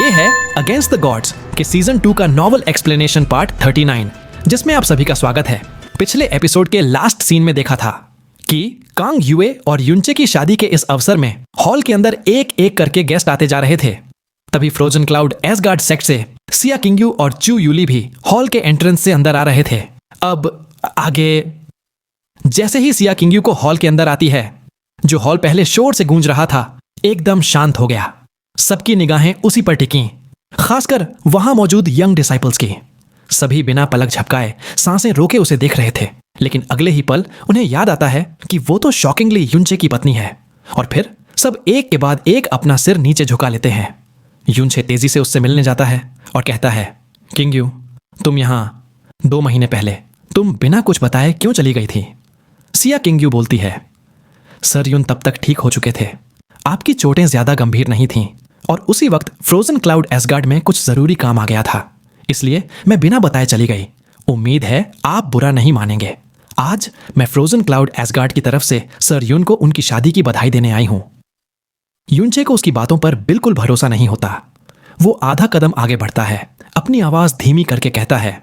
ये है against the gods के सीजन 2 का नॉवल एक्सप्लेनेशन पार्ट 39, जिसमें आप सभी का स्वागत है। पिछले एपिसोड के लास्ट सीन में देखा था कि कांग युए और युनचे की शादी के इस अवसर में हॉल के अंदर एक एक करके गेस्ट आते जा रहे थे। तभी फ्रोजन क्लाउड एसगार्ड सेक्ट से सिया किंग्यू और चू यूली भी हॉल के एंट्रेंस से अंदर आ रहे थे। अब आगे जैसे ही सिया किंग्यू को हॉल के अंदर आती है, जो हॉल पहले शोर से गूंज रहा था एकदम शांत हो गया। सबकी निगाहें उसी पर टिकी, खासकर वहां मौजूद यंग डिसाइपल्स की। सभी बिना पलक झपकाए सांसें रोके उसे देख रहे थे, लेकिन अगले ही पल उन्हें याद आता है कि वो तो शॉकिंगली युनचे की पत्नी है। और फिर सब एक के बाद एक अपना सिर नीचे झुका लेते हैं। युनचे तेजी से उससे मिलने जाता है और कहता है, किंग्यू, तुम यहां 2 महीने पहले तुम बिना कुछ बताए क्यों चली गई थी? सिया किंग्यू बोलती है, सर युन तब तक ठीक हो चुके थे, आपकी चोटें ज्यादा गंभीर नहीं थीं और उसी वक्त फ्रोजन क्लाउड एसगार्ड में कुछ जरूरी काम आ गया था, इसलिए मैं बिना बताए चली गई। उम्मीद है आप बुरा नहीं मानेंगे। आज मैं फ्रोजन क्लाउड एसगार्ड की तरफ से सर युन को उनकी शादी की बधाई देने आई हूं। युनचे को उसकी बातों पर बिल्कुल भरोसा नहीं होता। वो आधा कदम आगे बढ़ता है, अपनी आवाज धीमी करके कहता है,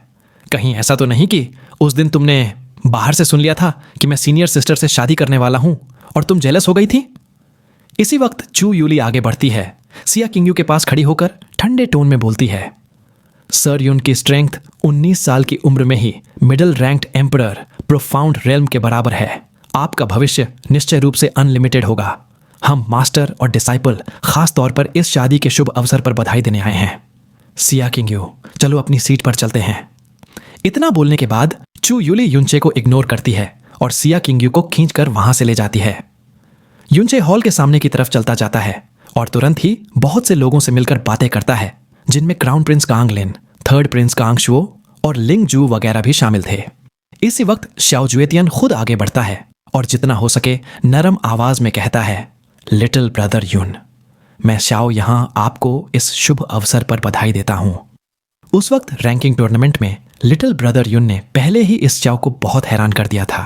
कहीं ऐसा तो नहीं कि उस दिन तुमने बाहर से सुन लिया था कि मैं सीनियर सिस्टर से शादी करने वाला हूं और तुम जेलस हो गई थी? इसी वक्त चू यूली आगे बढ़ती है, सिया किंग्यू के पास खड़ी होकर ठंडे टोन में बोलती है, सर युन की स्ट्रेंथ 19 साल की उम्र में ही middle ranked emperor profound realm के बराबर है। आपका भविष्य निश्चय रूप से अनलिमिटेड होगा। हम मास्टर और डिसाइपल खास तौर पर इस शादी के शुभ अवसर पर बधाई देने आए हैं। सिया किंग्यू, चलो अपनी सीट पर चलते हैं। इतना बोलने के बाद चू यूली युनचे को इग्नोर करती है और सिया किंग्यू को खींचकर वहां से ले जाती है। युनचे हॉल के सामने की तरफ चलता जाता है और तुरंत ही बहुत से लोगों से मिलकर बातें करता है, जिनमें क्राउन प्रिंस कांग लिन, थर्ड प्रिंस कांग शुओ और लिंग जू वगैरह भी शामिल थे। इसी वक्त शाओ जुएतियन खुद आगे बढ़ता है और जितना हो सके नरम आवाज में कहता है, लिटिल ब्रदर युन, मैं शाओ यहां आपको इस शुभ अवसर पर बधाई देता हूं। उस वक्त रैंकिंग टूर्नामेंट में लिटिल ब्रदर युन ने पहले ही इस शाओ को बहुत हैरान कर दिया था।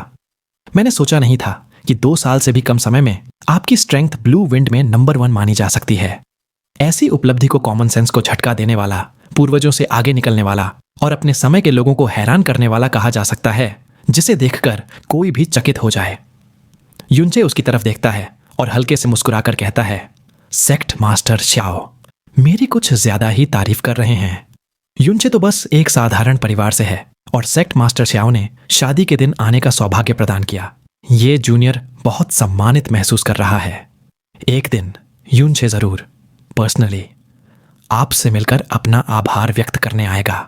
मैंने सोचा नहीं था कि 2 साल से भी कम समय में आपकी स्ट्रेंथ ब्लू विंड में नंबर 1 मानी जा सकती है। ऐसी उपलब्धि को कॉमन सेंस को झटका देने वाला, पूर्वजों से आगे निकलने वाला और अपने समय के लोगों को हैरान करने वाला कहा जा सकता है, जिसे देखकर कोई भी चकित हो जाए। युनचे उसकी तरफ देखता है और हल्के से मुस्कुराकर कहता है, सेक्ट मास्टर शाओ, मेरी कुछ ज्यादा ही तारीफ कर रहे हैं। युनचे तो बस एक साधारण परिवार से है और सेक्ट मास्टर शाओ ने शादी के दिन आने का सौभाग्य प्रदान किया। ये जूनियर बहुत सम्मानित महसूस कर रहा है। एक दिन युनचे जरूर पर्सनली आपसे मिलकर अपना आभार व्यक्त करने आएगा।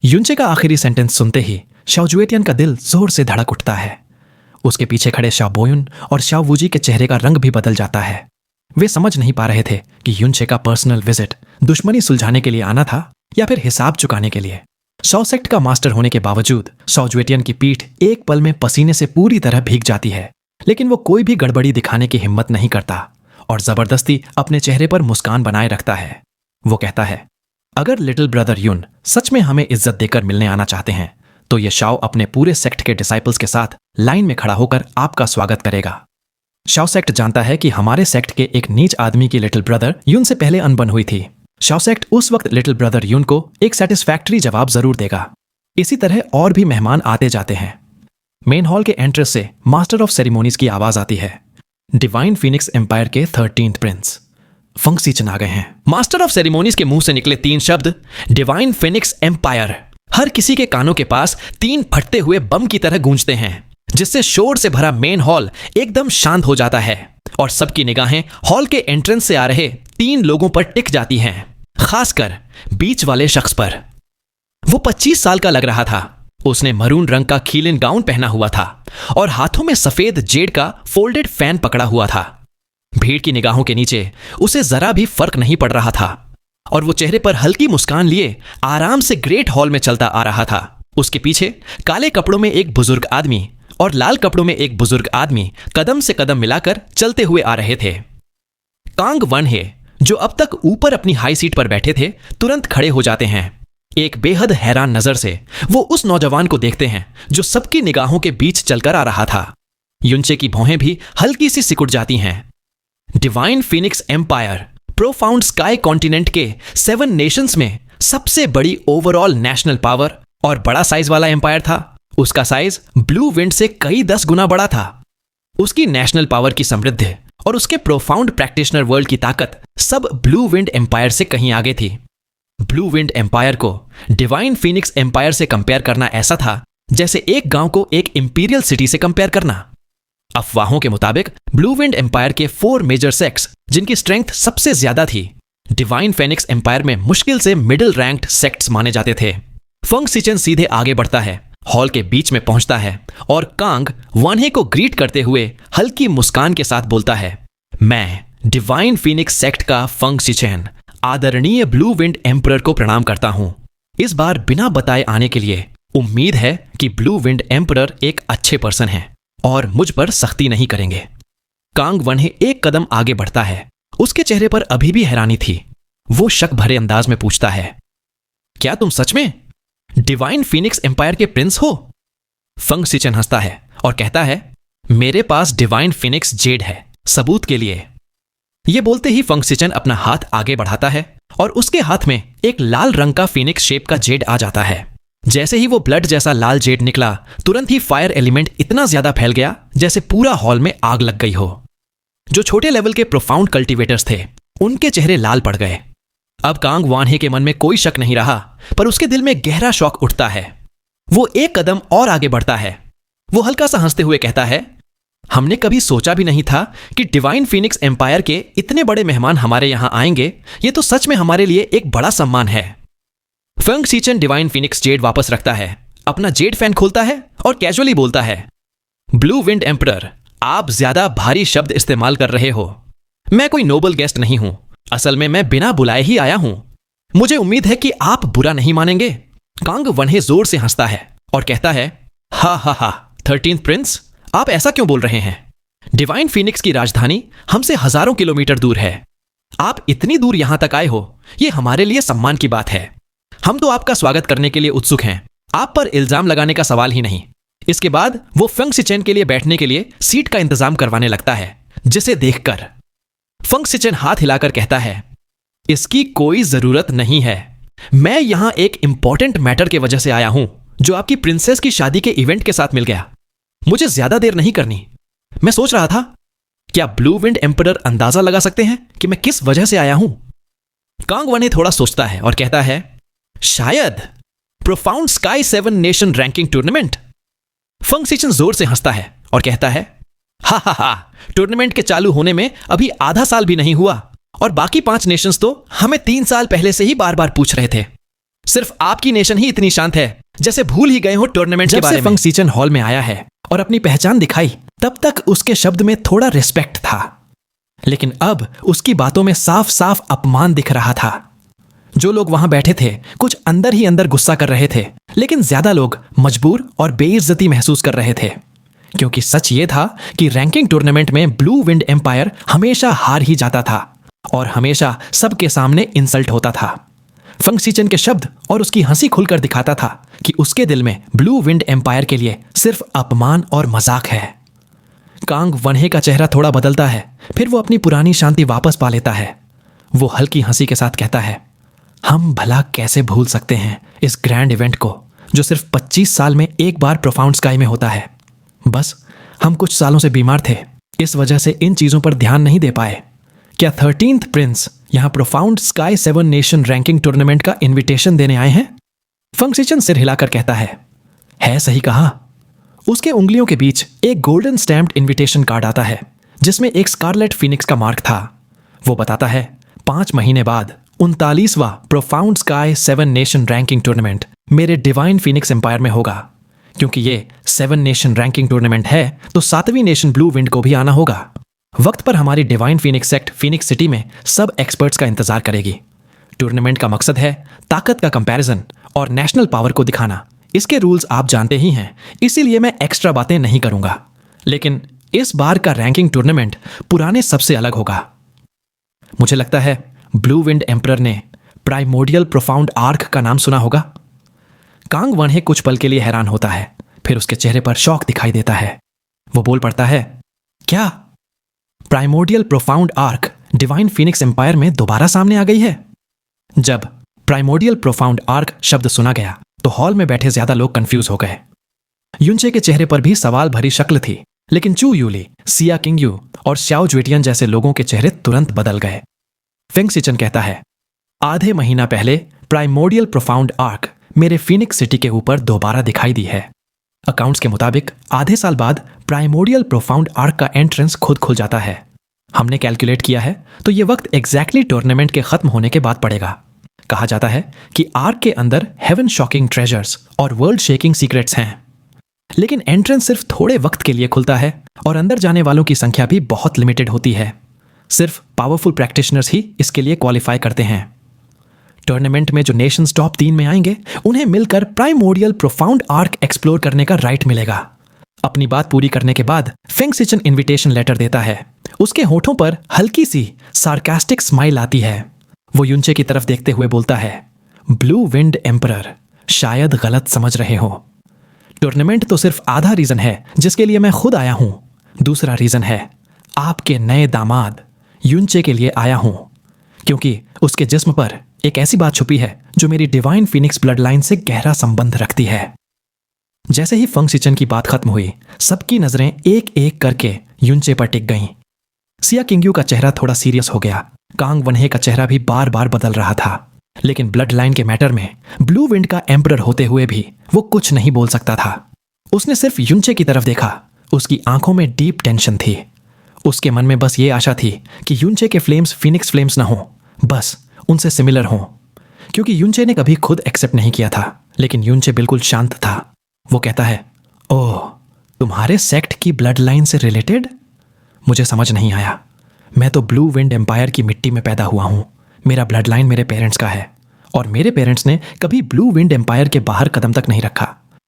युनचे का आखिरी सेंटेंस सुनते ही शाओ जुएतियन का दिल जोर से धड़क उठता है। उसके पीछे खड़े शाओ बोयुन और शाओ वूजी के चेहरे का रंग भी बदल जाता है। वे समझ नहीं पा रहे थे कि युनचे का पर्सनल विजिट दुश्मनी सुलझाने के लिए आना था या फिर हिसाब चुकाने के लिए। शाओ सेक्ट का मास्टर होने के बावजूद शाओ जुएतियन की पीठ एक पल में पसीने से पूरी तरह भीग जाती है, लेकिन वो कोई भी गड़बड़ी दिखाने की हिम्मत नहीं करता और जबरदस्ती अपने चेहरे पर मुस्कान बनाए रखता है। वो कहता है, अगर लिटिल ब्रदर युन सच में हमें इज्जत देकर मिलने आना चाहते हैं तो ये शाओ अपने पूरे सेक्ट के डिसाइपल्स के साथ लाइन में खड़ा होकर आपका स्वागत करेगा। शाओ सेक्ट जानता है कि हमारे सेक्ट के एक नीच आदमी की लिटिल ब्रदर युन से पहले अनबन हुई थी। शाओ सेक्ट उस वक्त लिटिल ब्रदर युन को एक सेटिस्फैक्टरी जवाब जरूर देगा। इसी तरह और भी मेहमान आते जाते हैं। मेन हॉल के एंट्रेंस से मास्टर ऑफ सेरेमोनीज की आवाज आती है, डिवाइन फिनिक्स एम्पायर के 13th प्रिंस फंक्सी चना गए हैं। मास्टर ऑफ सेरेमोनीज के मुंह से निकले 3 शब्द डिवाइन फिनिक्स एम्पायर हर किसी के कानों के पास 3 फटते हुए बम की तरह गूंजते हैं, जिससे शोर से भरा मेन हॉल एकदम शांत हो जाता है और सबकी निगाहें हॉल के एंट्रेंस से आ रहे 3 लोगों पर टिक जाती हैं, खासकर बीच वाले शख्स पर। वो 25 साल का लग रहा था। उसने मरून रंग का खीलिन गाउन पहना हुआ था और हाथों में सफेद जेड का फोल्डेड फैन पकड़ा हुआ था। भीड़ की निगाहों के नीचे उसे जरा भी फर्क नहीं पड़ रहा था और वो चेहरे पर हल्की मुस्कान लिए आराम से ग्रेट हॉल में चलता आ रहा था। उसके पीछे काले कपड़ों में एक बुजुर्ग आदमी और लाल कपड़ों में एक बुजुर्ग आदमी कदम से कदम मिलाकर चलते हुए आ रहे थे। कांग वन हे, जो अब तक ऊपर अपनी हाई सीट पर बैठे थे, तुरंत खड़े हो जाते हैं। एक बेहद हैरान नजर से वो उस नौजवान को देखते हैं जो सबकी निगाहों के बीच चलकर आ रहा था। युनचे की भौहें भी हल्की सी सिकुड़ जाती हैं। Divine phoenix empire profound sky continent के 7 नेशंस में सबसे बड़ी ओवरऑल नेशनल पावर और बड़ा साइज वाला एम्पायर था। उसका साइज ब्लू विंड से कई 10 गुना बड़ा था। उसकी नेशनल पावर की समृद्धि और उसके प्रोफाउंड प्रैक्टिशनर वर्ल्ड की ताकत सब ब्लू विंड एम्पायर से कहीं आगे थी। ब्लू विंड एम्पायर को डिवाइन फीनिक्स एम्पायर से कंपेयर करना ऐसा था जैसे एक गांव को एक इंपीरियल सिटी से कंपेयर करना। अफवाहों के मुताबिक ब्लू विंड एम्पायर के 4 मेजर सेक्ट्स जिनकी स्ट्रेंथ सबसे ज्यादा थी, डिवाइन फेनिक्स एम्पायर में मुश्किल से मिडिल रैंक्ड सेक्ट्स माने जाते थे। फंग सिचन सीधे आगे बढ़ता है, हॉल के बीच में पहुंचता है और कांग वानहे को ग्रीट करते हुए हल्की मुस्कान के साथ बोलता है, मैं डिवाइन फीनिक्स सेक्ट का फंग सिचन आदरणीय ब्लू विंड एम्परर को प्रणाम करता हूं। इस बार बिना बताए आने के लिए उम्मीद है कि ब्लू विंड एम्परर एक अच्छे पर्सन हैं और मुझ पर सख्ती नहीं करेंगे। कांग वनहे एक कदम आगे बढ़ता है। उसके चेहरे पर अभी भी हैरानी थी। वो शक भरे अंदाज में पूछता है, क्या तुम सच में डिवाइन फीनिक्स एम्पायर के प्रिंस हो? फंग सिचन हंसता है और कहता है, मेरे पास डिवाइन फीनिक्स जेड है, सबूत के लिए। यह बोलते ही फंग सिचन अपना हाथ आगे बढ़ाता है और उसके हाथ में एक लाल रंग का फीनिक्स शेप का जेड आ जाता है। जैसे ही वो ब्लड जैसा लाल जेड निकला, तुरंत ही फायर एलिमेंट इतना ज्यादा फैल गया जैसे पूरा हॉल में आग लग गई हो। जो छोटे लेवल के प्रोफाउंड कल्टीवेटर्स थे, उनके चेहरे लाल पड़ गए। अब कांग वानहे के मन में कोई शक नहीं रहा, पर उसके दिल में गहरा शौक उठता है। वो एक कदम और आगे बढ़ता है। वो हल्का सा हंसते हुए कहता है, हमने कभी सोचा भी नहीं था कि डिवाइन फीनिक्स एम्पायर के इतने बड़े मेहमान हमारे यहां आएंगे। ये तो सच में हमारे लिए एक बड़ा सम्मान है। फंग सिचन डिवाइन फीनिक्स जेड वापस रखता है, अपना जेड फैन खोलता है और कैजुअली बोलता है, ब्लू विंड एम्परर, आप ज्यादा भारी शब्द इस्तेमाल कर रहे हो। मैं कोई नोबल गेस्ट नहीं हूं, असल में मैं बिना बुलाए ही आया हूं। मुझे उम्मीद है कि आप बुरा नहीं मानेंगे। कांग वनहे जोर से हंसता है और कहता है, हा हा हा, 13th प्रिंस, आप ऐसा क्यों बोल रहे हैं? डिवाइन फीनिक्स की राजधानी हमसे हजारों किलोमीटर दूर है। आप इतनी दूर यहां तक आए हो, यह हमारे लिए सम्मान की बात है। हम तो आपका स्वागत करने के लिए उत्सुक हैं, आप पर इल्जाम लगाने का सवाल ही नहीं। इसके बाद वो फंग सिचन के लिए बैठने के लिए सीट का इंतजाम करवाने लगता है, जिसे देखकर फंग सिचन हाथ हिलाकर कहता है, इसकी कोई जरूरत नहीं है। मैं यहां एक इंपॉर्टेंट मैटर के वजह से आया हूं, जो आपकी प्रिंसेस की शादी के इवेंट के साथ मिल गया। मुझे ज्यादा देर नहीं करनी। मैं सोच रहा था, क्या ब्लू विंड एम्परर अंदाजा लगा सकते हैं कि मैं किस वजह से आया हूं? कांग वनहे थोड़ा सोचता है और कहता है, शायद profound sky 7 nation ranking tournament. Feng Xichen जोर से हंसता है और कहता है, हा हा हा, टूर्नामेंट के चालू होने में अभी आधा साल भी नहीं हुआ और बाकी 5 नेशंस तो हमें 3 साल पहले से ही बार बार पूछ रहे थे। सिर्फ आपकी नेशन ही इतनी शांत है, जैसे भूल ही गए हो टूर्नामेंट के बारे में। फंग सिचन हॉल में आया है और अपनी पहचान दिखाई, तब तक उसके शब्द में थोड़ा रिस्पेक्ट था, लेकिन अब उसकी बातों में साफ साफ अपमान दिख रहा था। जो लोग वहां बैठे थे कुछ अंदर ही अंदर गुस्सा कर रहे थे, लेकिन ज्यादा लोग मजबूर और बेइज्जती महसूस कर रहे थे, क्योंकि सच ये था कि रैंकिंग टूर्नामेंट में ब्लू विंड एम्पायर हमेशा हार ही जाता था और हमेशा सबके सामने इंसल्ट होता था। फंग सिचन के शब्द और उसकी हंसी खुलकर दिखाता था कि उसके दिल में ब्लू विंड एम्पायर के लिए सिर्फ अपमान और मजाक है। कांग वनहे का चेहरा थोड़ा बदलता है, फिर वो अपनी पुरानी शांति वापस पा लेता है। वो हल्की हंसी के साथ कहता है, हम भला कैसे भूल सकते हैं इस ग्रैंड इवेंट को, जो सिर्फ 25 साल में एक बार प्रोफाउंड स्काई में होता है। बस हम कुछ सालों से बीमार थे, इस वजह से इन चीजों पर ध्यान नहीं दे पाए। क्या 13th प्रिंस यहां profound sky 7 nation ranking tournament का इनविटेशन देने आए हैं? फंग सिचन सिर हिलाकर कहता है सही कहा। उसके उंगलियों के बीच एक गोल्डन स्टैम्प्ड इनविटेशन कार्ड आता है, जिसमें एक स्कारलेट फिनिक्स का मार्क था। वो बताता है, 5 महीने बाद 39वां profound sky 7 nation ranking tournament मेरे डिवाइन फीनिक्स एम्पायर में होगा। क्योंकि ये 7 नेशन रैंकिंग टूर्नामेंट है, तो 7वीं नेशन ब्लू विंड को भी आना होगा। वक्त पर हमारी divine Phoenix sect Phoenix city में सब एक्सपर्ट्स का इंतजार करेगी। टूर्नामेंट का मकसद है ताकत का कंपैरिजन और नेशनल पावर को दिखाना। इसके रूल्स आप जानते ही हैं, इसीलिए मैं एक्स्ट्रा बातें नहीं करूंगा। लेकिन इस बार का रैंकिंग टूर्नामेंट पुराने सबसे अलग होगा। मुझे लगता है ब्लू विंड एम्परर ने प्राइमोर्डियल प्रोफाउंड आर्क का नाम सुना होगा। कांग वनहे कुछ पल के लिए हैरान होता है, फिर उसके चेहरे पर शौक दिखाई देता है। वो बोल पड़ता है, क्या? Primordial profound ark divine phoenix empire में दोबारा सामने आ गई है? जब प्राइमोडियल प्रोफाउंड आर्क शब्द सुना गया तो हॉल में बैठे ज्यादा लोग कंफ्यूज हो गए। युनचे के चेहरे पर भी सवाल भरी शक्ल थी, लेकिन चू यूली, सिया किंगयू और श्याओ ज्वेटियन जैसे लोगों के चेहरे तुरंत बदल गए। फेंग सिचन कहता है, आधे महीना पहले प्राइमोडियल प्रोफाउंड आर्क मेरे फीनिक्स सिटी के ऊपर दोबारा दिखाई दी है। अकाउंट्स के मुताबिक आधे साल बाद प्राइमोडियल प्रोफाउंड आर्क का एंट्रेंस खुद खुल जाता है। हमने कैलकुलेट किया है तो ये वक्त एग्जैक्टली टूर्नामेंट के खत्म होने के बाद पड़ेगा। कहा जाता है कि आर्क के अंदर हेवन शॉकिंग ट्रेजर्स और वर्ल्ड शेकिंग सीक्रेट्स हैं, लेकिन एंट्रेंस सिर्फ थोड़े वक्त के लिए खुलता है और अंदर जाने वालों की संख्या भी बहुत लिमिटेड होती है। सिर्फ पावरफुल प्रैक्टिशनर्स ही इसके लिए क्वालिफाई करते हैं। टूर्नामेंट में जो नेशंस टॉप 3 में आएंगे उन्हें मिलकर प्राइमोडियल प्रोफाउंड आर्क एक्सप्लोर करने का राइट मिलेगा। अपनी बात पूरी करने के बाद फेंग सिचन इनविटेशन लेटर देता है। उसके होठों पर हल्की सी सार्कास्टिक स्माइल आती है। वो युनचे की तरफ देखते हुए बोलता है, ब्लू विंड एम्परर, शायद गलत समझ रहे हो। टूर्नामेंट तो सिर्फ आधा रीजन है जिसके लिए मैं खुद आया हूं। दूसरा रीजन है आपके नए दामाद युनचे के लिए आया हूं, क्योंकि उसके जिस्म पर एक ऐसी बात छुपी है जो मेरी डिवाइन फीनिक्स ब्लड लाइन से गहरा संबंध रखती है। जैसे ही फेंग सिचन की बात खत्म हुई, सबकी नजरें एक एक करके युनचे पर टिक गईं। सिया किंगयू का चेहरा थोड़ा सीरियस हो गया। कांग वनहे का चेहरा भी बार बार बदल रहा था, लेकिन ब्लड लाइन के मैटर में ब्लू विंड का एम्परर होते हुए भी वो कुछ नहीं बोल सकता था। उसने सिर्फ युनचे की तरफ देखा। उसकी आंखों में डीप टेंशन थी। उसके मन में बस ये आशा थी कि युनचे के फ्लेम्स फीनिक्स फ्लेम्स ना हो, बस उनसे सिमिलर हों। क्योंकि युनचे ने कभी खुद एक्सेप्ट नहीं किया था, लेकिन युनचे बिल्कुल शांत था। वो कहता है, ओह, तुम्हारे सेक्ट की ब्लड लाइन से रिलेटेड? मुझे समझ नहीं आया। मैं तो ब्लू विंड एम्पायर की मिट्टी में पैदा हुआ हूं। मेरा ब्लड लाइन मेरे पेरेंट्स का है और मेरे पेरेंट्स ने कभी ब्लू विंड एम्पायर के बाहर कदम तक नहीं रखा,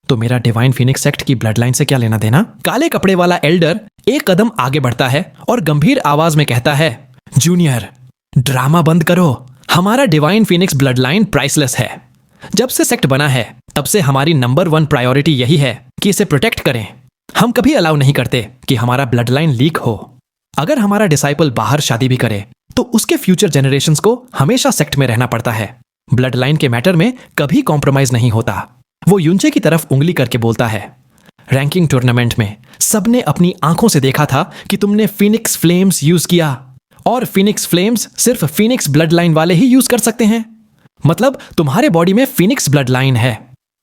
तो मेरा डिवाइन फीनिक्स सेक्ट की ब्लड लाइन से क्या लेना देना? काले कपड़े वाला एल्डर एक कदम आगे बढ़ता है और गंभीर आवाज में कहता है, जूनियर, ड्रामा बंद करो। हमारा divine Phoenix blood line priceless है। जब से सेक्ट बना है तब से हमारी नंबर 1 प्रायोरिटी यही है कि इसे प्रोटेक्ट करें। हम कभी अलाउ नहीं करते कि हमारा ब्लड लाइन लीक हो। अगर हमारा डिसाइपल बाहर शादी भी करे तो उसके फ्यूचर जनरेशंस को हमेशा सेक्ट में रहना पड़ता है। ब्लड लाइन के मैटर में कभी कॉम्प्रोमाइज नहीं होता। वो युनचे की तरफ उंगली करके बोलता है, रैंकिंग टूर्नामेंट में सबने अपनी आंखों से देखा था कि तुमने फीनिक्स फ्लेम्स यूज किया, और फीनिक्स फ्लेम्स सिर्फ फीनिक्स ब्लड लाइन वाले ही यूज कर सकते हैं। मतलब तुम्हारे बॉडी में फीनिक्स ब्लड लाइन है।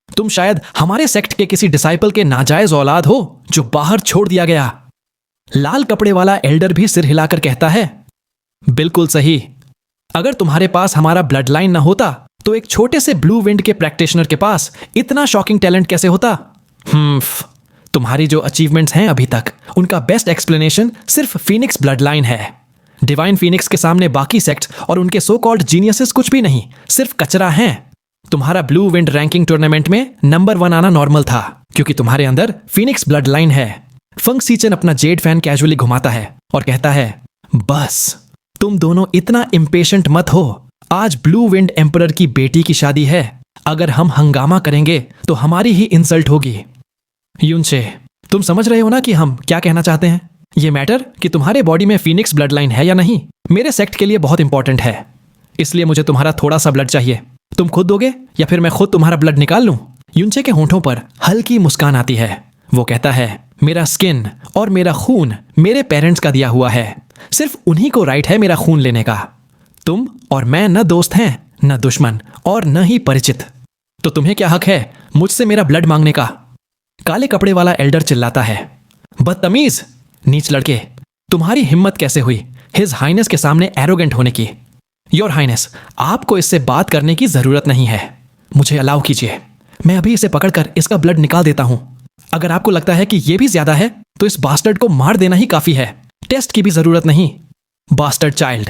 तुम शायद हमारे सेक्ट के किसी डिसाइपल के नाजायज औलाद हो जो बाहर छोड़ दिया गया। लाल कपड़े वाला एल्डर भी सिर हिलाकर कहता है, बिल्कुल सही। अगर तुम्हारे पास हमारा ब्लड लाइन ना होता तो एक छोटे से ब्लू विंड के प्रैक्टिशनर के पास इतना शॉकिंग टैलेंट कैसे होता? तुम्हारी जो अचीवमेंट्स हैं अभी तक, उनका बेस्ट एक्सप्लेनेशन सिर्फ फीनिक्स ब्लड लाइन है। डिवाइन फीनिक्स के सामने बाकी सेक्ट्स और उनके सो कॉल्ड जीनियसेस कुछ भी नहीं, सिर्फ कचरा हैं। तुम्हारा ब्लू विंड रैंकिंग टूर्नामेंट में नंबर 1 आना नॉर्मल था क्योंकि तुम्हारे अंदर फीनिक्स ब्लड लाइन है। फेंग सिचन अपना जेड फैन कैजुअली घुमाता है और कहता है, बस तुम दोनों इतना इम्पेशेंट मत हो। आज ब्लू विंड एम्परर की बेटी की शादी है। अगर हम हंगामा करेंगे तो हमारी ही इंसल्ट होगी। युनचे, तुम समझ रहे हो ना कि हम क्या कहना चाहते हैं? ये मैटर कि तुम्हारे बॉडी में फीनिक्स ब्लड लाइन है या नहीं, मेरे सेक्ट के लिए बहुत इंपॉर्टेंट है। इसलिए मुझे तुम्हारा थोड़ा सा ब्लड चाहिए। तुम खुद दोगे या फिर मैं खुद तुम्हारा ब्लड निकाल लूं? युनचे के होंठों पर हल्की मुस्कान आती है। वो कहता है, मेरा स्किन और मेरा खून मेरे पेरेंट्स का दिया हुआ है। सिर्फ उन्हीं को राइट है मेरा खून लेने का। तुम और मैं न दोस्त हैं, न दुश्मन और न ही परिचित। तो तुम्हें क्या हक है मुझसे मेरा ब्लड मांगने का? काले कपड़े वाला एल्डर चिल्लाता है, बदतमीज, नीच लड़के, तुम्हारी हिम्मत कैसे हुई हिज हाइनेस के सामने एरोगेंट होने की? योर हाइनेस, आपको इससे बात करने की जरूरत नहीं है। मुझे अलाउ कीजिए, मैं अभी इसे पकड़कर इसका ब्लड निकाल देता हूं। अगर आपको लगता है कि यह भी ज्यादा है तो इस बास्टर्ड को मार देना ही काफी है। टेस्ट की भी जरूरत नहीं। बास्टर्ड चाइल्ड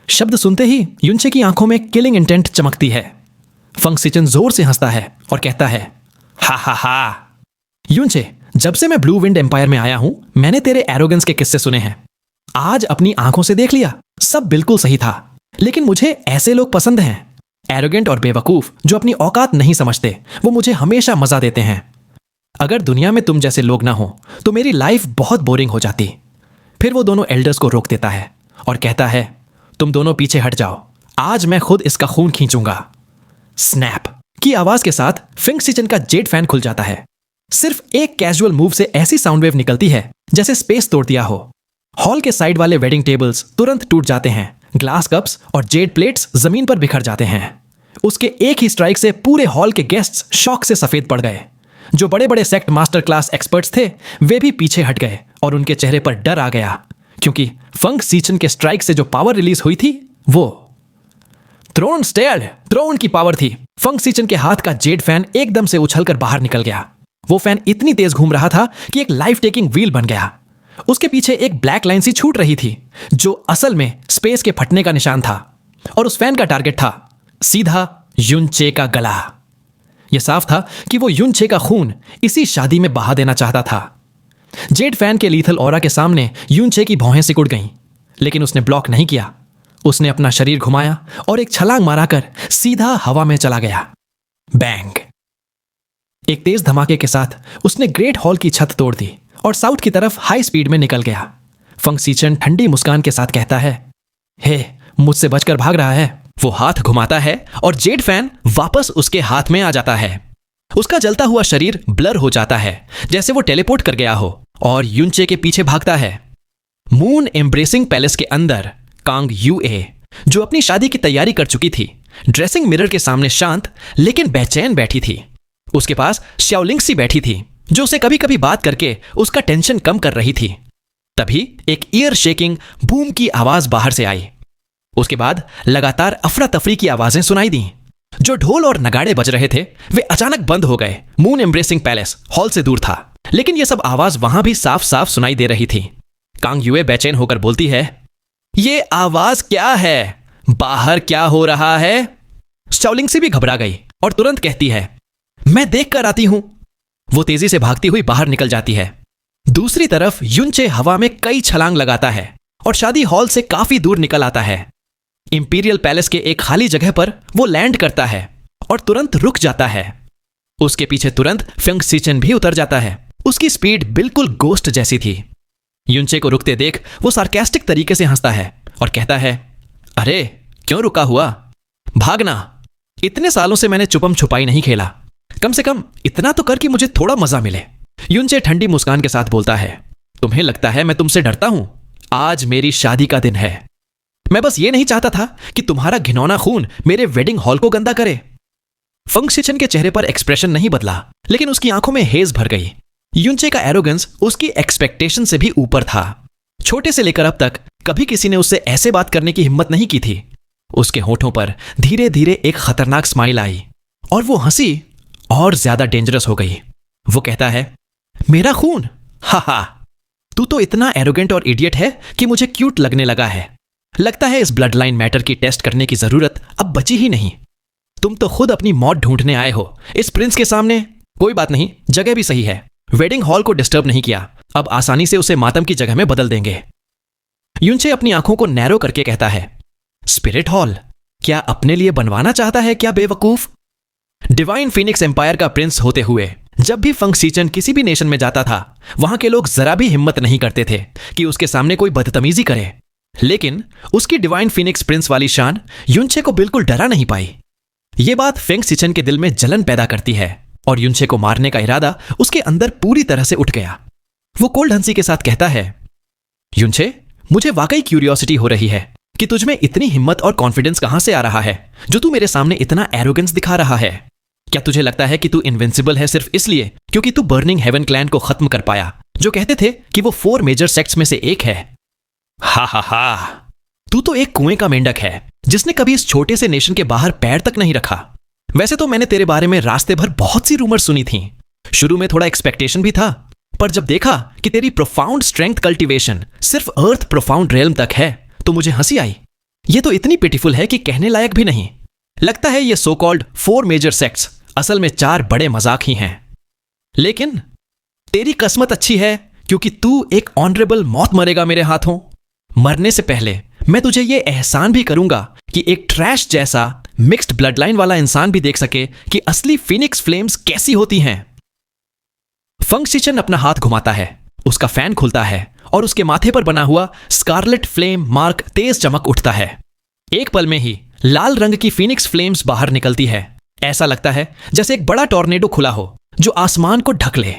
शब्द सुनते ही युनचे की आंखों में किलिंग इंटेंट चमकती है। फेंग सिचन जोर से हंसता है और कहता है, हा हा हा। युनचे, जब से मैं ब्लू विंड एम्पायर में आया हूं मैंने तेरे एरोगेंस के किस्से सुने हैं। आज अपनी आंखों से देख लिया, सब बिल्कुल सही था। लेकिन मुझे ऐसे लोग पसंद हैं, एरोगेंट और बेवकूफ जो अपनी औकात नहीं समझते। वो मुझे हमेशा मजा देते हैं। अगर दुनिया में तुम जैसे लोग ना हो तो मेरी लाइफ बहुत बोरिंग हो जाती। फिर वो दोनों एल्डर्स को रोक देता है और कहता है, तुम दोनों पीछे हट जाओ, आज मैं खुद इसका खून खींचूंगा। स्नैप की आवाज के साथ फिंग सीचन का जेट फैन खुल जाता है। सिर्फ एक कैजुअल मूव से ऐसी साउंड वेव निकलती है जैसे स्पेस तोड़ दिया हो। हॉल के साइड वाले वेडिंग टेबल्स तुरंत टूट जाते हैं, ग्लास कप्स और जेड प्लेट्स जमीन पर बिखर जाते हैं। उसके एक ही स्ट्राइक से पूरे हॉल के गेस्ट्स शॉक से सफेद पड़ गए। जो बड़े बड़े सेक्ट मास्टर क्लास एक्सपर्ट्स थे वे भी पीछे हट गए और उनके चेहरे पर डर आ गया, क्योंकि फंग सीचन के स्ट्राइक से जो पावर रिलीज हुई थी वो थ्रोन की पावर थी। फंग सीचन के हाथ का जेड फैन एकदम से उछलकर बाहर निकल गया। वो फैन इतनी तेज घूम रहा था कि एक लाइफ टेकिंग व्हील बन गया। उसके पीछे एक ब्लैक लाइन सी छूट रही थी जो असल में स्पेस के फटने का निशान था, और उस फैन का टारगेट था सीधा युनचे का गला। यह साफ था कि वो युनचे का खून इसी शादी में बहा देना चाहता था। जेड फैन के लीथल ऑरा के सामने युनचे की भौहें सिकुड़ गईं, लेकिन उसने ब्लॉक नहीं किया। उसने अपना शरीर घुमाया और एक छलांग माराकर सीधा हवा में चला गया। बैंग! एक तेज धमाके के साथ उसने ग्रेट हॉल की छत तोड़ दी और साउथ की तरफ हाई स्पीड में निकल गया। फंग सीचन ठंडी मुस्कान के साथ कहता है, हे, मुझसे बचकर भाग रहा है। वो हाथ घुमाता है और जेड फैन वापस उसके हाथ में आ जाता है। उसका जलता हुआ शरीर ब्लर हो जाता है जैसे वो टेलीपोर्ट कर गया हो, और युनचे के पीछे भागता है। मून एम्ब्रेसिंग पैलेस के अंदर कांग यूए, जो अपनी शादी की तैयारी कर चुकी थी, ड्रेसिंग मिरर के सामने शांत लेकिन बेचैन बैठी थी। उसके पास श्याओलिंगसी बैठी थी जो उसे कभी कभी बात करके उसका टेंशन कम कर रही थी। तभी एक ईयर शेकिंग बूम की आवाज बाहर से आई। उसके बाद लगातार अफरा तफरी की आवाजें सुनाई दी। जो ढोल और नगाड़े बज रहे थे वे अचानक बंद हो गए। मून एम्ब्रेसिंग पैलेस हॉल से दूर था, लेकिन यह सब आवाज वहां भी साफ साफ सुनाई दे रही थी। कांग यूए बेचैन होकर बोलती है, ये आवाज क्या है? बाहर क्या हो रहा है? श्याओलिंगसी भी घबरा गई और तुरंत कहती है, मैं देख कर आती हूं। वो तेजी से भागती हुई बाहर निकल जाती है। दूसरी तरफ युनचे हवा में कई छलांग लगाता है और शादी हॉल से काफी दूर निकल आता है। इंपीरियल पैलेस के एक खाली जगह पर वो लैंड करता है और तुरंत रुक जाता है। उसके पीछे तुरंत फिंग सीचन भी उतर जाता है। उसकी स्पीड बिल्कुल गोस्ट जैसी थी। युनचे को रुकते देख वो सार्केस्टिक तरीके से हंसता है और कहता है, अरे क्यों रुका हुआ? भागना। इतने सालों से मैंने छुपम छुपाई नहीं खेला, कम से कम इतना तो कर कि मुझे थोड़ा मजा मिले। युनचे ठंडी मुस्कान के साथ बोलता है, तुम्हें लगता है मैं तुमसे डरता हूं? आज मेरी शादी का दिन है। मैं बस ये नहीं चाहता था कि तुम्हारा घिनौना खून मेरे वेडिंग हॉल को गंदा करे। फंग सीचन के चेहरे पर एक्सप्रेशन नहीं बदला, लेकिन उसकी आंखों में हेज भर गई। युनचे का एरोगेंस उसकी एक्सपेक्टेशन से भी ऊपर था। छोटे से लेकर अब तक कभी किसी ने उससे ऐसे बात करने की हिम्मत नहीं की थी। उसके होठों पर धीरे धीरे एक खतरनाक स्माइल आई और वो हंसी और ज्यादा डेंजरस हो गई। वो कहता है, मेरा खून? हा हा, तू तो इतना एरोगेंट और इडियट है कि मुझे क्यूट लगने लगा है। लगता है इस ब्लड लाइन मैटर की टेस्ट करने की जरूरत अब बची ही नहीं। तुम तो खुद अपनी मौत ढूंढने आए हो इस प्रिंस के सामने। कोई बात नहीं, जगह भी सही है। वेडिंग हॉल को डिस्टर्ब नहीं किया, अब आसानी से उसे मातम की जगह में बदल देंगे। युनचे अपनी आंखों को नैरो करके कहता है, स्पिरिट हॉल क्या अपने लिए बनवाना चाहता है क्या बेवकूफ? डिवाइन फीनिक्स एम्पायर का प्रिंस होते हुए जब भी फंग सीचन किसी भी नेशन में जाता था, वहां के लोग जरा भी हिम्मत नहीं करते थे कि उसके सामने कोई बदतमीजी करे। लेकिन उसकी डिवाइन फीनिक्स प्रिंस वाली शान युनचे को बिल्कुल डरा नहीं पाई। यह बात फेंग सीचन के दिल में जलन पैदा करती है और युनचे को मारने का इरादा उसके अंदर पूरी तरह से उठ गया। वो कोल्ड हंसी के साथ कहता है, युनचे, मुझे वाकई क्यूरियोसिटी हो रही है कि तुझमें इतनी हिम्मत और कॉन्फिडेंस कहां से आ रहा है जो तू मेरे सामने इतना एरोगेंस दिखा रहा है। क्या तुझे लगता है कि तू इनविंसिबल है सिर्फ इसलिए क्योंकि तू बर्निंग हेवन क्लैन को खत्म कर पाया, जो कहते थे कि वो 4 मेजर सेक्ट्स में से एक है? हा हा हा, तू तो एक कुएं का मेंढक है जिसने कभी इस छोटे से नेशन के बाहर पैर तक नहीं रखा। वैसे तो मैंने तेरे बारे में रास्ते भर बहुत सी रूमर सुनी थी। शुरू में थोड़ा एक्सपेक्टेशन भी था, पर जब देखा कि तेरी प्रोफाउंड स्ट्रेंथ कल्टीवेशन सिर्फ अर्थ प्रोफाउंड रेल्म तक है तो मुझे हंसी आई। ये तो इतनी पिटीफुल है कि कहने लायक भी नहीं। लगता है ये सो कॉल्ड 4 मेजर सेक्ट्स असल में 4 बड़े मजाक ही हैं। लेकिन तेरी किस्मत अच्छी है क्योंकि तू एक ऑनरेबल मौत मरेगा मेरे हाथों। मरने से पहले मैं तुझे ये एहसान भी करूंगा कि एक ट्रैश जैसा मिक्स्ड ब्लड लाइन वाला इंसान भी देख सके कि असली फिनिक्स फ्लेम्स कैसी होती हैं। फंग सीचन अपना हाथ घुमाता है, उसका फैन खुलता है और उसके माथे पर बना हुआ स्कारलेट फ्लेम मार्क तेज चमक उठता है। एक पल में ही लाल रंग की फीनिक्स फ्लेम्स बाहर निकलती है। ऐसा लगता है जैसे एक बड़ा टॉर्नेडो खुला हो जो आसमान को ढक ले।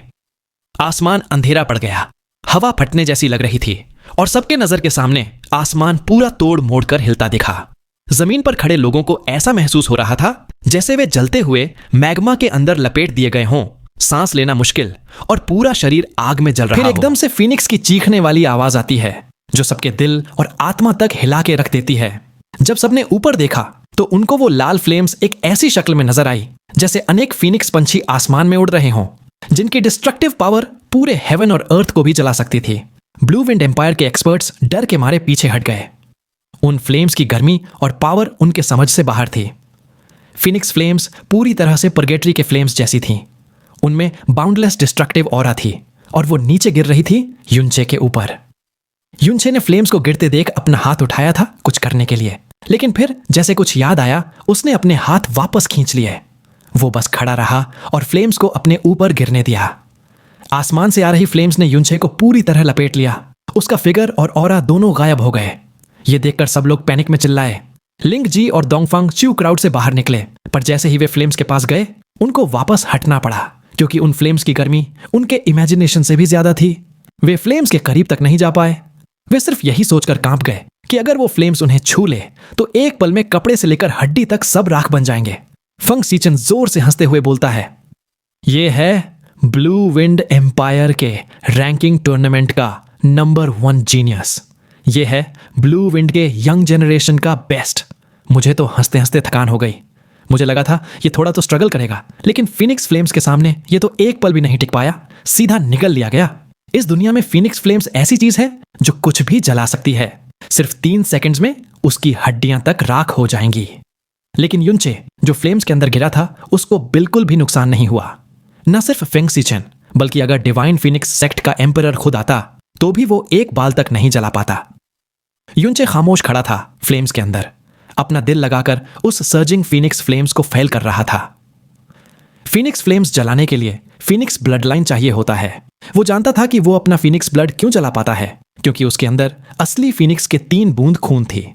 आसमान अंधेरा पड़ गया, हवा फटने जैसी लग रही थी और सबके नजर के सामने आसमान पूरा तोड़ मोड़ कर हिलता दिखा। जमीन पर खड़े लोगों को ऐसा महसूस हो रहा था जैसे वे जलते हुए मैग्मा के अंदर लपेट दिए गए हों, सांस लेना मुश्किल और पूरा शरीर आग में जल रहा हो। फिर एकदम से फीनिक्स की चीखने वाली आवाज आती है जो सबके दिल और आत्मा तक हिला के रख देती है। जब सबने ऊपर देखा तो उनको वो लाल फ्लेम्स एक ऐसी शक्ल में नजर आई जैसे अनेक फीनिक्स पंछी आसमान में उड़ रहे हों, जिनकी डिस्ट्रक्टिव पावर पूरे हेवन और अर्थ को भी जला सकती थी। ब्लू विंड एम्पायर के एक्सपर्ट्स डर के मारे पीछे हट गए। उन फ्लेम्स की गर्मी और पावर उनके समझ से बाहर थी। फिनिक्स फ्लेम्स पूरी तरह से परगेटरी के फ्लेम्स जैसी थीं। उनमें बाउंडलेस डिस्ट्रक्टिव ऑरा थी और वो नीचे गिर रही थी युनचे के ऊपर। युनचे ने फ्लेम्स को गिरते देख अपना हाथ उठाया था कुछ करने के लिए, लेकिन फिर जैसे कुछ याद आया उसने अपने हाथ वापस खींच लिए। वो बस खड़ा रहा और फ्लेम्स को अपने ऊपर गिरने दिया। आसमान से आ रही फ्लेम्स ने युनचे को पूरी तरह लपेट लिया। उसका फिगर और ऑरा दोनों गायब हो गए। ये देखकर सब लोग पैनिक में चिल्लाए। लिंग जी और दोंगफांग च्यू क्राउड से बाहर निकले, पर जैसे ही वे फ्लेम्स के पास गए उनको वापस हटना पड़ा, क्योंकि उन फ्लेम्स की गर्मी उनके इमेजिनेशन से भी ज्यादा थी। वे फ्लेम्स के करीब तक नहीं जा पाए। वे सिर्फ यही सोचकर कांप गए कि अगर वो फ्लेम्स उन्हें छू ले तो एक पल में कपड़े से लेकर हड्डी तक सब राख बन जाएंगे। फंग सीचन जोर से हंसते हुए बोलता है, ये है ब्लू विंड एम्पायर के रैंकिंग टूर्नामेंट का नंबर 1 जीनियस। ये है ब्लू विंड के यंग जनरेशन का बेस्ट। मुझे तो हंसते हंसते थकान हो गई। मुझे लगा था ये थोड़ा तो स्ट्रगल करेगा, लेकिन फिनिक्स फ्लेम्स के सामने ये तो एक पल भी नहीं टिक पाया, सीधा निगल लिया गया। इस दुनिया में फिनिक्स फ्लेम्स ऐसी चीज है जो कुछ भी जला सकती है। सिर्फ 3 सेकंड्स में उसकी हड्डियां तक राख हो जाएंगी। लेकिन युनचे जो फ्लेम्स के अंदर गिरा था उसको बिल्कुल भी नुकसान नहीं हुआ। न सिर्फ फेंग सीचेन, बल्कि अगर डिवाइन फिनिक्स सेक्ट का एम्परर खुद आता तो भी वो एक बाल तक नहीं जला पाता। युनचे खामोश खड़ा था फ्लेम्स के अंदर, अपना दिल लगाकर उस सर्जिंग फिनिक्स फ्लेम्स को फैल कर रहा था। फिनिक्स फ्लेम्स जलाने के लिए फिनिक्स ब्लड लाइन चाहिए होता है। वो जानता था कि वो अपना फिनिक्स ब्लड क्यों जला पाता है, क्योंकि उसके अंदर असली फिनिक्स के 3 बूंद खून थी।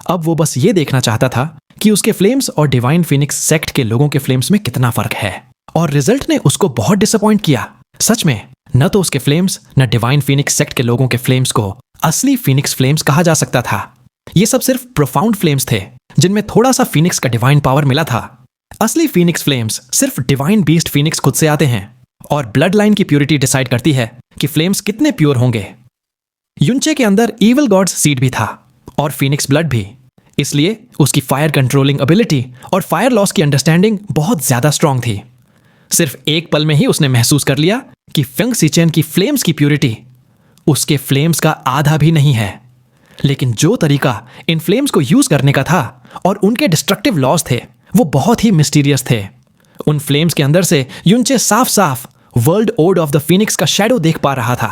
अब वो बस ये देखना चाहता था कि उसके फ्लेम्स और डिवाइन फिनिक्स सेक्ट के लोगों के फ्लेम्स में कितना फर्क है। और रिजल्ट ने उसको बहुत डिसअपॉइंट किया। सच में न तो उसके फ्लेम्स न डिवाइन फिनिक्स सेक्ट के लोगों के फ्लेम्स को असली फिनिक्स फ्लेम्स कहा जा सकता था। ये सब सिर्फ प्रोफाउंड फ्लेम्स थे जिनमें थोड़ा सा फिनिक्स का डिवाइन पावर मिला था। असली फिनिक्स फ्लेम्स सिर्फ डिवाइन बीस्ट फिनिक्स खुद से आते हैं और ब्लड लाइन की प्योरिटी डिसाइड करती है कि फ्लेम्स कितने प्योर होंगे। युनचे के अंदर इविल गॉड्स सीड भी था और फिनिक्स ब्लड भी, इसलिए उसकी फायर कंट्रोलिंग एबिलिटी और फायर लॉस की अंडरस्टैंडिंग बहुत ज्यादा स्ट्रांग थी। सिर्फ एक पल में ही उसने महसूस कर लिया कि फेंग सीचेन की फ्लेम्स की प्योरिटी उसके फ्लेम्स का आधा भी नहीं है। लेकिन जो तरीका इन फ्लेम्स को यूज करने का था और उनके डिस्ट्रक्टिव लॉस थे वो बहुत ही मिस्टीरियस थे। उन फ्लेम्स के अंदर से युनचे साफ साफ world ode of the phoenix का शैडो देख पा रहा था।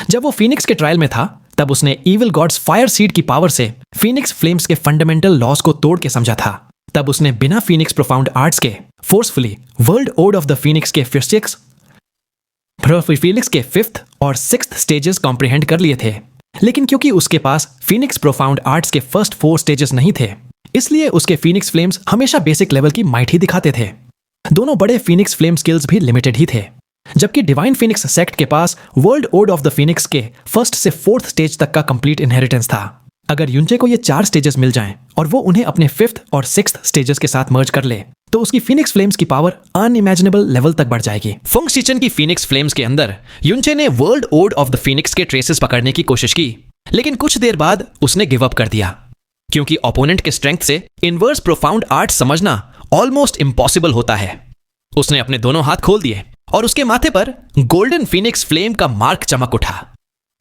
जब वो फिनिक्स के ट्रायल में था तब उसने इविल गॉड्स फायर सीड की पावर से फिनिक्स फ्लेम्स के फंडामेंटल लॉस को तोड़ के समझा था। तब उसने बिना फिनिक्स प्रोफाउंड आर्ट्स के forcefully world ode of the phoenix के फिफ्थ और सिक्स्थ स्टेजेस कॉम्प्रिहेंड कर लिए थे। लेकिन क्योंकि उसके पास फिनिक्स प्रोफाउंड आर्ट्स के फर्स्ट 4 स्टेजेस नहीं थे, इसलिए उसके फिनिक्स फ्लेम्स हमेशा बेसिक लेवल की माइट ही दिखाते थे। दोनों बड़े फिनिक्स फ्लेम स्किल्स भी लिमिटेड ही थे, जबकि डिवाइन फिनिक्स सेक्ट के पास world ode of the phoenix के 1st से 4th स्टेज तक का कंप्लीट इनहेरिटेंस था। अगर युनचे को ये 4 स्टेजेस मिल जाएं और वो उन्हें अपने 5th और 6th स्टेजेस के साथ मर्ज कर ले तो उसकी फिनिक्स फ्लेम्स की पावर अनइमेजिनेबल लेवल तक बढ़ जाएगी। फेंग सीचेन की फिनिक्स फ्लेम्स के अंदर युनचे ने world ode of the phoenix के ट्रेसेस पकड़ने की कोशिश की, लेकिन कुछ देर बाद उसने गिव अप कर दिया, क्योंकि ओपोनेंट के स्ट्रेंथ से इनवर्स प्रोफाउंड आर्ट समझना ऑलमोस्ट इम्पॉसिबल होता है। उसने अपने दोनों हाथ खोल दिए और उसके माथे पर गोल्डन फिनिक्स फ्लेम का मार्क चमक उठा।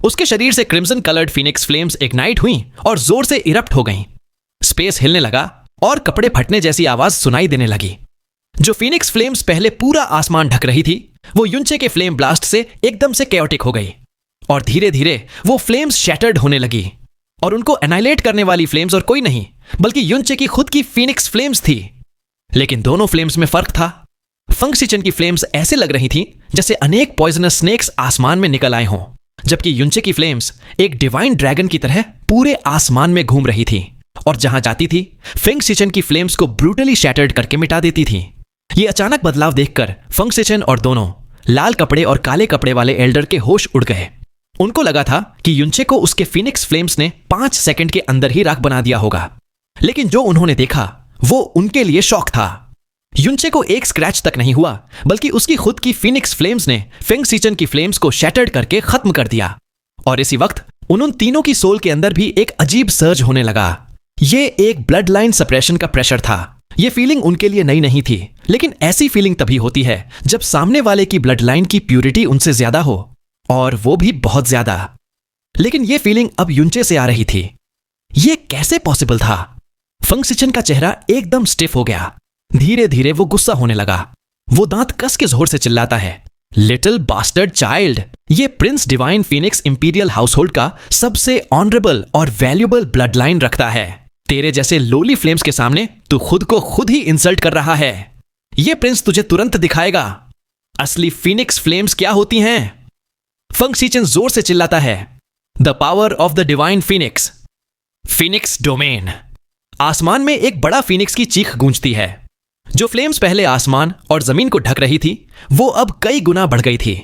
उसके शरीर से crimson coloured Phoenix flames ignite हुई और जोर से इरप्ट हो गईं। स्पेस हिलने लगा और कपड़े फटने जैसी आवाज सुनाई देने लगी। जो फिनिक्स फ्लेम्स पहले पूरा आसमान ढक रही थी वो युनचे के फ्लेम ब्लास्ट से एकदम से कैओटिक हो गई और धीरे धीरे वो फ्लेम्स शैटर्ड होने लगी और उनको एनाइलेट करने वाली फ्लेम्स और कोई नहीं बल्कि युनचे की खुद की फिनिक्स फ्लेम्स थी। लेकिन दोनों फ्लेम्स में फर्क था। फेंग सीचेन की फ्लेम्स ऐसे लग रही थी जैसे अनेक पॉइजनस स्नेक्स आसमान में निकल आए हों, जबकि युनचे की फ्लेम्स एक डिवाइन ड्रैगन की तरह पूरे आसमान में घूम रही थी। और जहां जाती थी फेंग शिचन की फ्लेम्स को ब्रूटली शैटर्ड करके मिटा देती थी। ये अचानक बदलाव देखकर फेंग शिचन और दोनों लाल कपड़े और काले कपड़े वाले एल्डर के होश उड़ गए। उनको लगा था कि युनचे को उसके फिनिक्स फ्लेम्स ने 5 सेकंड के अंदर ही राख बना दिया होगा, लेकिन जो उन्होंने देखा वो उनके लिए शॉक था। युनचे को एक स्क्रैच तक नहीं हुआ, बल्कि उसकी खुद की फिनिक्स फ्लेम्स ने फेंग शिचन की फ्लेम्स को शैटर्ड करके खत्म कर दिया। और इसी वक्त उन तीनों की सोल के अंदर भी एक अजीब सर्ज होने लगा। ये एक ब्लड लाइन सप्रेशन का प्रेशर था। ये फीलिंग उनके लिए नई नहीं थी, लेकिन ऐसी फीलिंग तभी होती है जब सामने वाले की ब्लड लाइन की प्यूरिटी उनसे ज्यादा हो, और वो भी बहुत ज्यादा। लेकिन ये फीलिंग अब युनचे से आ रही थी। ये कैसे पॉसिबल था? फेंग शिचन का चेहरा एकदम स्टिफ हो गया। धीरे धीरे वो गुस्सा होने लगा। वो दांत कस के जोर से चिल्लाता है, लिटिल बास्टर्ड चाइल्ड, ये Prince divine Phoenix imperial household का सबसे ऑनरेबल और वैल्यूबल ब्लड लाइन रखता है। तेरे जैसे लोली फ्लेम्स के सामने तू खुद को खुद ही इंसल्ट कर रहा है। ये प्रिंस तुझे तुरंत दिखाएगा असली फीनिक्स फ्लेम्स क्या होती हैं। फेंग शिचन जोर से चिल्लाता है, the power of the divine Phoenix, Phoenix domain. आसमान में एक बड़ा फीनिक्स की चीख गूंजती है। जो फ्लेम्स पहले आसमान और जमीन को ढक रही थी, वो अब कई गुना बढ़ गई थी।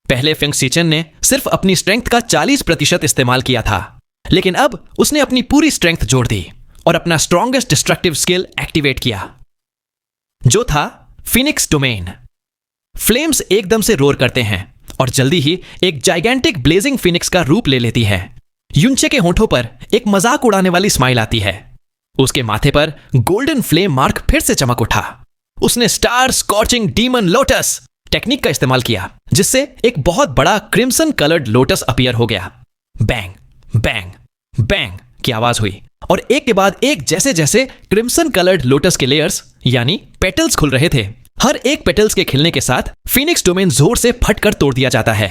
पहले फेंग शिचन ने सिर्फ अपनी स्ट्रेंथ का 40% इस्तेमाल किया था, लेकिन अब उसने अपनी पूरी स्ट्रेंथ जोड़ दी और अपना स्ट्रॉन्गेस्ट डिस्ट्रक्टिव स्किल एक्टिवेट किया, जो था फीनिक्स डोमेन। फ्लेम्स एकदम से रोर करते हैं और जल्दी ही एक जाइगेंटिक ब्लेजिंग फीनिक्स का रूप ले लेती है। युनचे के होठों पर एक मजाक उड़ाने वाली स्माइल आती है। उसके माथे पर गोल्डन फ्लेम मार्क फिर से चमक उठा। उसने star scorching demon lotus technique का इस्तेमाल किया, जिससे एक बहुत बड़ा क्रिम्सन कलर्ड लोटस अपीयर हो गया। बैंग बैंग बैंग की आवाज हुई, और एक के बाद एक जैसे जैसे क्रिम्सन कलर्ड लोटस के लेयर्स यानी पेटल्स खुल रहे थे। हर एक पेटल्स के खिलने के साथ फीनिक्स डोमेन जोर से फटकर तोड़ दिया जाता है।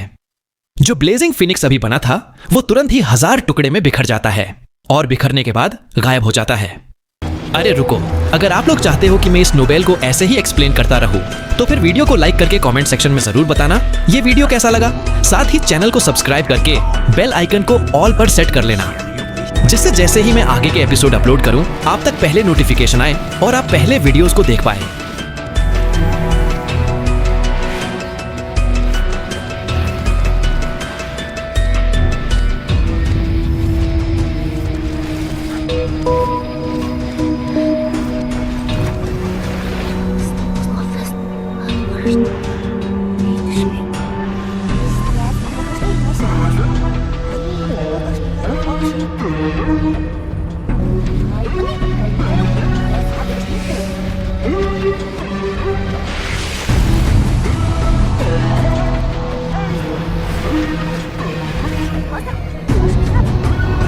जो ब्लेजिंग फीनिक्स अभी बना था, वो तुरंत ही 1000 टुकड़े में बिखर जाता है और बिखरने के बाद गायब हो जाता है। अरे रुको, अगर आप लोग चाहते हो कि मैं इस नोबेल को ऐसे ही एक्सप्लेन करता रहूं, तो फिर वीडियो को लाइक करके कमेंट सेक्शन में जरूर बताना ये वीडियो कैसा लगा। साथ ही चैनल को सब्सक्राइब करके बेल आइकन को ऑल पर सेट कर लेना, जिससे जैसे ही मैं आगे के एपिसोड अपलोड करूं, आप तक पहले नोटिफिकेशन आए और आप पहले वीडियोस को देख पाए। Thank you.